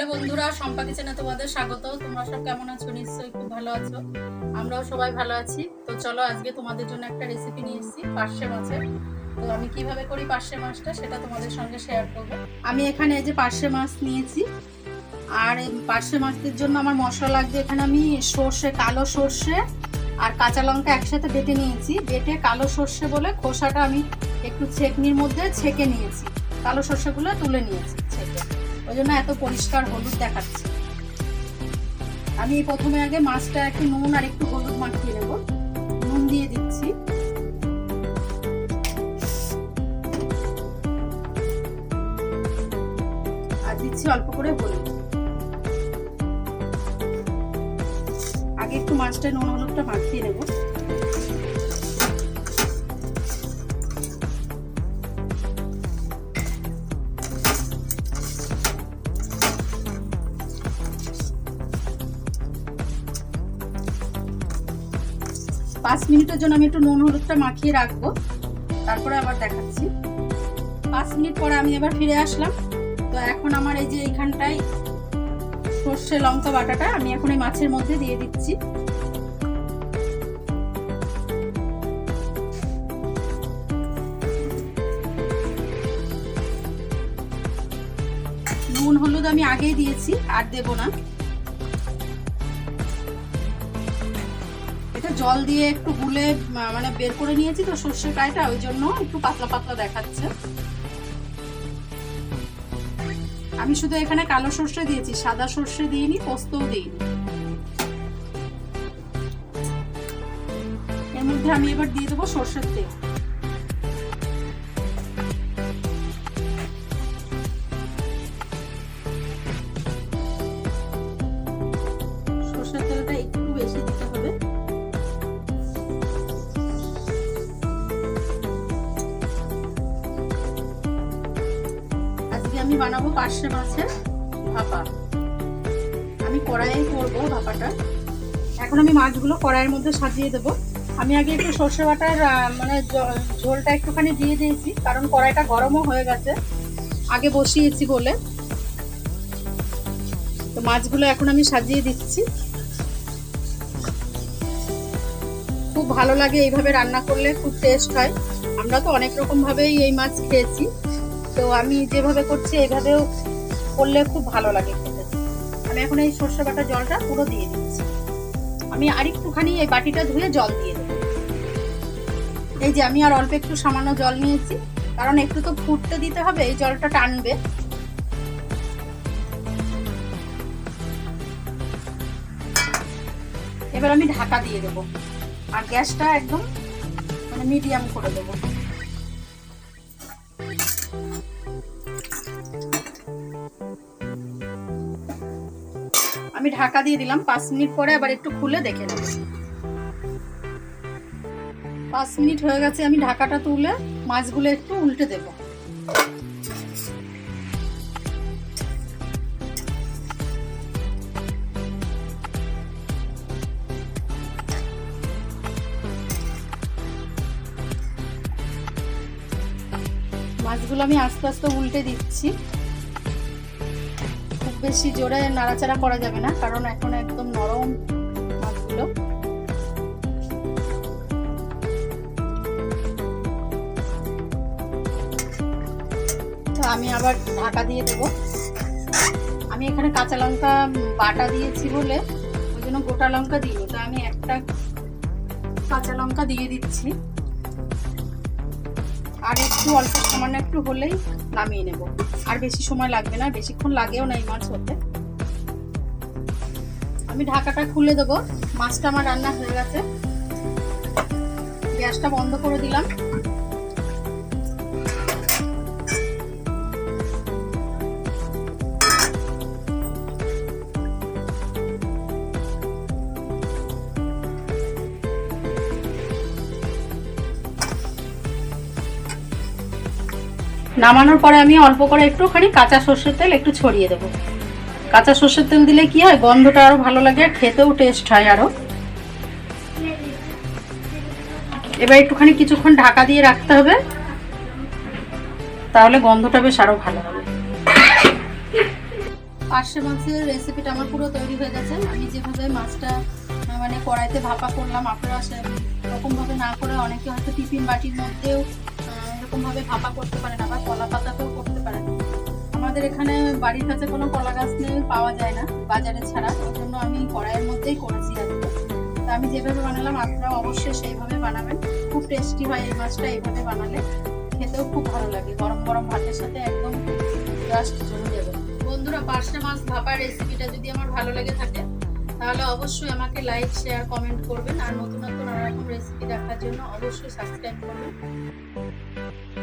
Hello বন্ধুরা, সম্পা কিচেনে তোমাদের স্বাগত। তোমরা সব কেমন আছো? নিশ্চয়ই খুব ভালো আছো। আমরাও সবাই ভালো আছি। তো চলো, আজকে তোমাদের জন্য একটা রেসিপি নিয়ে এসেছি পার্শে মাছের। তো আমি কিভাবে করি পার্শে মাছটা সেটা তোমাদের সঙ্গে শেয়ার করবো। আমি এখানে এই যে পার্শে মাছ নিয়েছি, আর এই পার্শে মাছের জন্য আমার মশলা লাগবে। এখানে আমি সর্ষে, কালো সর্ষে আর কাঁচা লঙ্কা একসাথে বেটে নিয়েছি। বেটে কালো সর্ষে বলে খোসাটা আমি একটু ছেঁকনির মধ্যে ছেঁকে নিয়েছি। কালো সর্ষেগুলো তুলে নিয়েছি ছেঁকে, ওই জন্য এত পরিষ্কার হলুদ দেখাচ্ছে। আমি প্রথমে আগে মাছটা একটু নুন আর একটু হলুদ মাখিয়ে নেব। নুন দিয়ে দিচ্ছি, আর দিচ্ছি অল্প করে হলুদ। আগে একটু মাছটা নুন হলুদটা মাখিয়ে নেব। পাঁচ মিনিটের জন্য আমি একটু নুন হলুদটা মাখিয়ে রাখবো, তারপরে আবার দেখাচ্ছি। 5 মিনিট পরে আমি এবার ফিরে আসলাম। তো এখন আমার এই যে এইখানটায় সর্ষে লঙ্কা বাটাটা আমি এখন এই মাছের মধ্যে দিয়ে দিচ্ছি। নুন হলুদ আমি আগেই দিয়েছি, আর দেব না। জল দিয়ে একটু গুলে মানে বের করে নিয়েছি তো সর্ষের কাইটা, ওই জন্য একটু পাতলা পাতলা দেখাচ্ছে। আমি শুধু এখানে কালো সর্ষে দিয়েছি, সাদা সর্ষে দিইনি, পোস্তও দিইনি। এর মধ্যে আমি এবার দিয়ে দেবো সর্ষের তেল। সর্ষের তেলটা একটু বেশি দিতে হবে। আমি বানাবো পার্শে মাছের ভাপা। আমি কড়াইয়ে করবো ভাপাটা। এখন আমি মাছগুলো কড়াইয়ের মধ্যে সাজিয়ে দেব। আমি আগে একটু সর্ষে বাটার মানে ঝোলটা একটুখানি দিয়ে দিয়েছি, কারণ কড়াইটা গরমও হয়ে গেছে, আগে বসিয়েছি বলে। তো মাছগুলো এখন আমি সাজিয়ে দিচ্ছি। খুব ভালো লাগে এইভাবে রান্না করলে, খুব টেস্ট হয়। আমরা তো অনেক রকম ভাবেই এই মাছ খেয়েছি, তো আমি যেভাবে করছি এইভাবেও করলে খুব ভালো লাগে খেতে। আমি এখন এই সর্ষে বাটা জলটা পুরো দিয়ে দিচ্ছি। আমি আর একটুখানি এই বাটিটা ধুয়ে জল দিয়ে দেবো। এই যে আমি আর অল্প একটু সামান্য জল নিয়েছি, কারণ একটু তো ফুটতে দিতে হবে, এই জলটা টানবে। এবার আমি ঢাকা দিয়ে দেবো, আর গ্যাসটা একদম মানে মিডিয়াম করে দেবো। আমি ঢাকা দিয়ে দিলাম। 5 মিনিট পরে আবার একটু খুলে দেখে নেব। 5 মিনিট হয়ে গেছে। আমি ঢাকাটা তুলে মাছগুলো একটু উল্টে দেব। মাছগুলো আমি আস্তে আস্তে উল্টে দিচ্ছি। বেশি জোরে নাড়াচাড়া করা যাবে না, কারণ এখন একদম নরম মাছগুলো। তো আমি আবার ঢাকা দিয়ে দেব। আমি এখানে কাঁচা লঙ্কা বাটা দিয়েছি বলে ওই জন্য গোটা লঙ্কা দিইনি, তো আমি একটা কাঁচা লঙ্কা দিয়ে দিচ্ছি। আর একটু অল্প সামান্য একটু হলেই নামিয়ে নেব। আর বেশি সময় লাগবে না, বেশিক্ষণ লাগেও না এই মাছ হতে। আমি ঢাকাটা খুলে দেবো। মাছটা আমার রান্না হয়ে গেছে। গ্যাসটা বন্ধ করে দিলাম। নামানোর পরে আমি অল্প করে একটুখানি কাঁচা সর্ষের তেল একটু ছড়িয়ে দেবো। কাঁচা সর্ষের তেল দিলে কি হয়, গন্ধটা আরো ভালো লাগে, খেতেও টেস্ট হয় আরো। এবার একটুখানি কিছুক্ষণ ঢাকা দিয়ে রাখতে হবে, তাহলে গন্ধটা বেশ আরো ভালো হবে। পার্শে মাছের রেসিপিটা আমার পুরো তৈরি হয়ে গেছে। আমি যেভাবে মাছটা মানে কড়াইতে ভাপা করলাম, আপনারা সেরকমভাবে না করে অনেকে হয়তো টিফিন বাটির মধ্যেও এরকমভাবে ভাপা করতে পারেন, আবার কলা পাতাতেও করতে পারেন। আমাদের এখানে বাড়ির কাছে কোনো কলা গাছ নেই, পাওয়া যায় না বাজারে ছাড়া, ওই জন্য আমি কড়াইয়ের মধ্যেই করেছি আজকে। তো আমি যেভাবে বানালাম আপনারা অবশ্যই সেইভাবে বানাবেন, খুব টেস্টি হয় এই মাছটা। এইভাবে বানালে খেতেও খুব ভালো লাগে, গরম গরম ভাতের সাথে একদম জাস্ট জমে যাবে। বন্ধুরা, পার্শে মাছ ভাপার রেসিপিটা যদি আমার ভালো লেগে থাকে তাহলে অবশ্যই আমাকে লাইক, শেয়ার, কমেন্ট করবেন। আর নতুন নতুন আর রকম রেসিপি দেখার জন্য অবশ্যই সাবস্ক্রাইব করবেন।